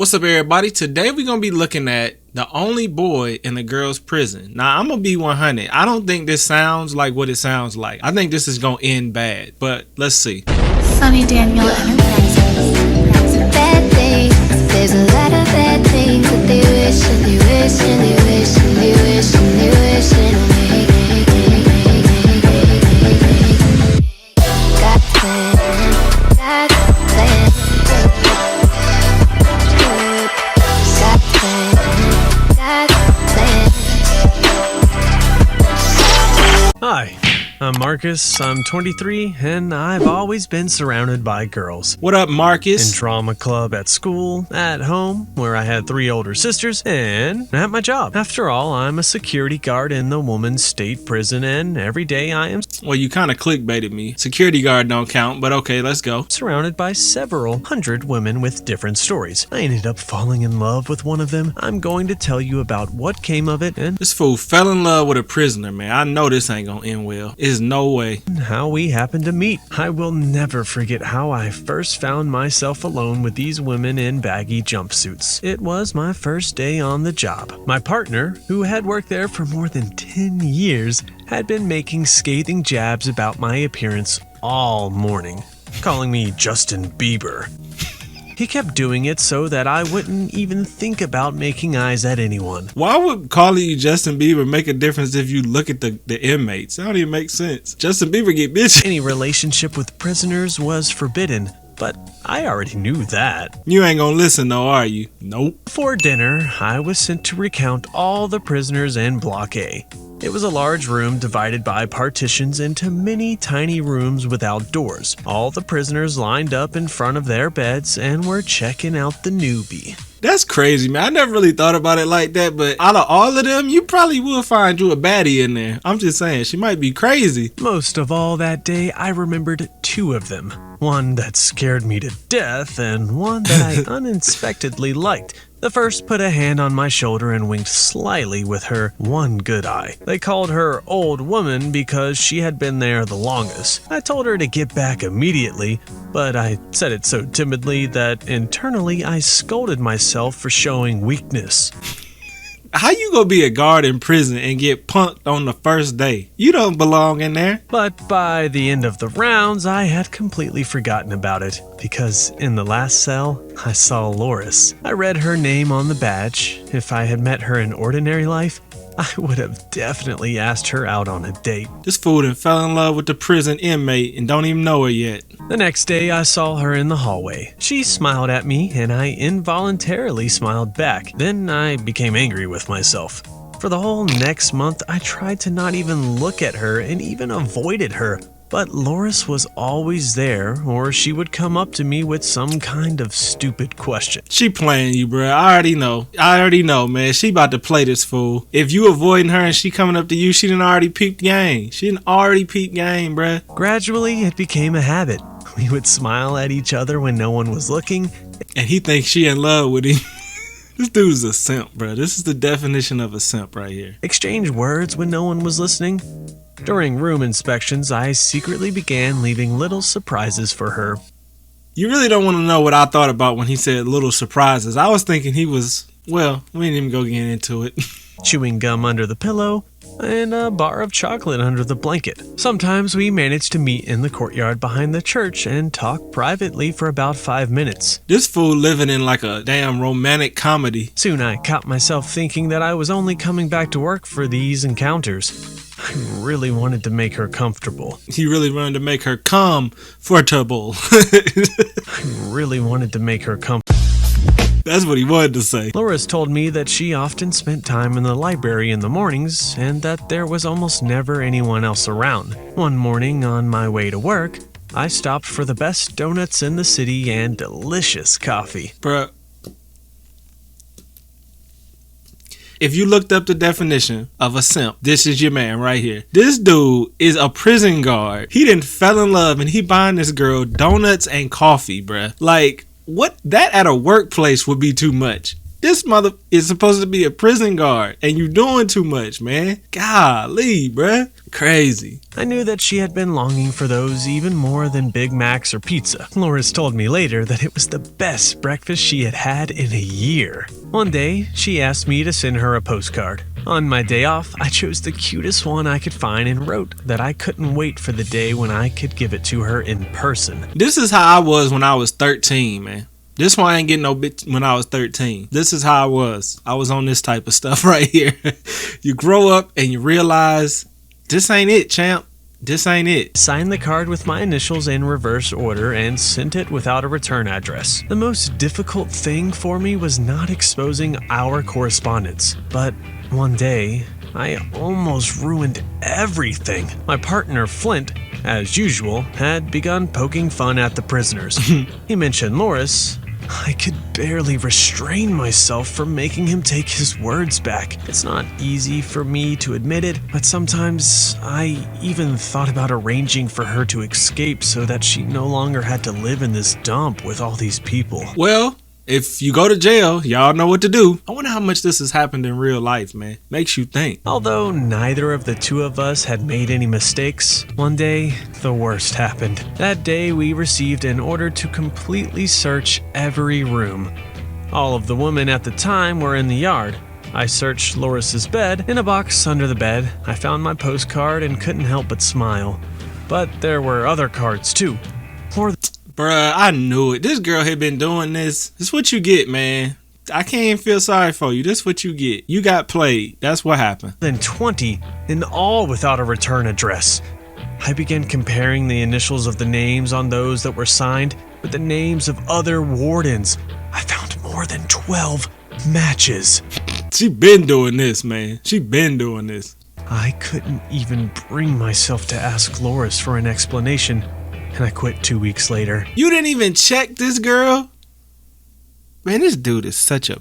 What's up, everybody? Today we're gonna be looking at the only boy in the girls' prison. Now, I'm gonna be 100. I don't think this sounds like what it sounds like. I think this is gonna end bad, but let's see. Sonny Daniel Enterprises. Bad things. There's a lot of bad things that they wish and they wish and they wish and they wish and they wish and they got plans, got plans. Hi, I'm Marcus, I'm 23, and I've always been surrounded by girls. What up, Marcus? In drama club at school, at home, where I had 3 older sisters, and at my job. After all, I'm a security guard in the woman's state prison, and every day I am Well, you kind of clickbaited me. Security guard don't count, but okay, let's go. surrounded by several hundred women with different stories. I ended up falling in love with one of them. I'm going to tell you about what came of it and This fool fell in love with a prisoner, man. I know this ain't gonna end well. There's no way. how we happened to meet. I will never forget how I first found myself alone with these women in baggy jumpsuits. It was my first day on the job. My partner, who had worked there for more than 10 years, had been making scathing jabs about my appearance all morning, calling me Justin Bieber. He kept doing it so that I wouldn't even think about making eyes at anyone. Why would calling you Justin Bieber make a difference if you look at the inmates? That don't even make sense. Justin Bieber get bitches. Any relationship with prisoners was forbidden, but I already knew that. You ain't gonna listen though, are you? Nope. For dinner, I was sent to recount all the prisoners in Block A. It was a large room divided by partitions into many tiny rooms without doors. All the prisoners lined up in front of their beds and were checking out the newbie. That's crazy, man. I never really thought about it like that, but out of all of them, you probably will find you a baddie in there. I'm just saying, she might be crazy. Most of all that day, I remembered 2 of them. One that scared me to death and one that I unexpectedly liked. The first put a hand on my shoulder and winked slyly with her one good eye. They called her Old Woman because she had been there the longest. I told her to get back immediately, but I said it so timidly that internally I scolded myself for showing weakness. How you gonna be a guard in prison and get punked on the first day? You don't belong in there. But by the end of the rounds, I had completely forgotten about it, because in the last cell, I saw Loris. I read her name on the badge. If I had met her in ordinary life, I would have definitely asked her out on a date. This fool done fell in love with the prison inmate and don't even know her yet. The next day, I saw her in the hallway. She smiled at me, and I involuntarily smiled back. Then I became angry with myself. For the whole next month, I tried to not even look at her and even avoided her. But Loris was always there, or she would come up to me with some kind of stupid question. She playing you, bruh. I already know, man. She about to play this fool. If you avoiding her and she coming up to you, she done already peeped game. She done already peeped game, bruh. Gradually, it became a habit. We would smile at each other when no one was looking. And he thinks she in love with him. This dude's a simp, bruh. This is the definition of a simp right here. Exchange words when no one was listening. During room inspections, I secretly began leaving little surprises for her. You really don't want to know what I thought about when he said little surprises. I was thinking he was, well, we didn't even go get into it. Chewing gum under the pillow, and a bar of chocolate under the blanket. Sometimes we managed to meet in the courtyard behind the church and talk privately for about 5 minutes. This fool living in like a damn romantic comedy. Soon I caught myself thinking that I was only coming back to work for these encounters. I really wanted to make her comfortable. He really wanted to make her comfortable. I really wanted to make her comfortable. That's what he wanted to say. Loris told me that she often spent time in the library in the mornings and that there was almost never anyone else around. One morning on my way to work, I stopped for the best donuts in the city and delicious coffee. Bruh. If you looked up the definition of a simp, this is your man right here. This dude is a prison guard. He done fell in love and he buying this girl donuts and coffee, bruh. Like, what? That at a workplace would be too much. This mother is supposed to be a prison guard, and you doing too much, man. Golly, bruh. Crazy. I knew that she had been longing for those even more than Big Macs or pizza. Loris told me later that it was the best breakfast she had had in a year. One day, she asked me to send her a postcard. On my day off, I chose the cutest one I could find and wrote that I couldn't wait for the day when I could give it to her in person. This is how I was when I was 13, man. This why I ain't getting no bitch when I was 13. This is how I was. I was on this type of stuff right here. You grow up and you realize, this ain't it, champ. This ain't it. Signed the card with my initials in reverse order and sent it without a return address. The most difficult thing for me was not exposing our correspondence. But one day, I almost ruined everything. My partner, Flint, as usual, had begun poking fun at the prisoners. He mentioned Loris. I could barely restrain myself from making him take his words back. It's not easy for me to admit it, but sometimes I even thought about arranging for her to escape so that she no longer had to live in this dump with all these people. Well, if you go to jail, y'all know what to do. I wonder how much this has happened in real life, man. Makes you think. Although neither of the two of us had made any mistakes, one day, the worst happened. That day, we received an order to completely search every room. All of the women at the time were in the yard. I searched Loris's bed. In a box under the bed, I found my postcard and couldn't help but smile. But there were other cards too. Bruh, I knew it. This girl had been doing this. This is what you get, man. I can't even feel sorry for you. This is what you get. You got played. That's what happened. Then 20, and all without a return address. I began comparing the initials of the names on those that were signed with the names of other wardens. I found more than 12 matches. She been doing this, man. She been doing this. I couldn't even bring myself to ask Loris for an explanation, and I quit 2 weeks later. You didn't even check this girl? Man, this dude is such a...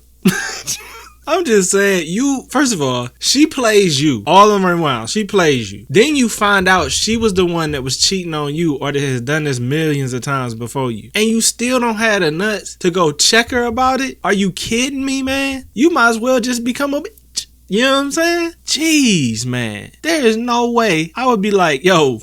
I'm just saying, first of all, she plays you all the way around. She plays you. Then you find out she was the one that was cheating on you or that has done this millions of times before you. And you still don't have the nuts to go check her about it? Are you kidding me, man? You might as well just become a bitch. You know what I'm saying? Jeez, man. There is no way I would be like, yo...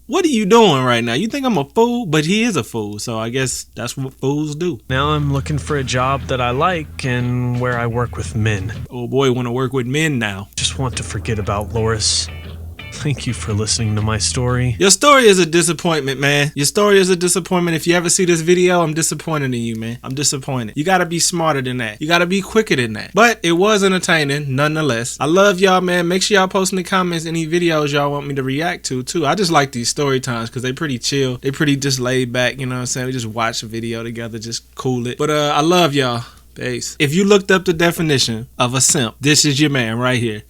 What are you doing right now? You think I'm a fool? But he is a fool, so I guess that's what fools do. Now I'm looking for a job that I like and where I work with men. Oh boy, want to work with men now. Just want to forget about Loris. Thank you for listening to my story. Your story is a disappointment, man. Your story is a disappointment. If you ever see this video, I'm disappointed in you, man. I'm disappointed. You gotta be smarter than that. You gotta be quicker than that. But it was entertaining, nonetheless. I love y'all, man. Make sure y'all post in the comments any videos y'all want me to react to, too. I just like these story times because they pretty chill. They pretty just laid back, you know what I'm saying? We just watch a video together, just cool it. But I love y'all. Peace. If you looked up the definition of a simp, this is your man right here.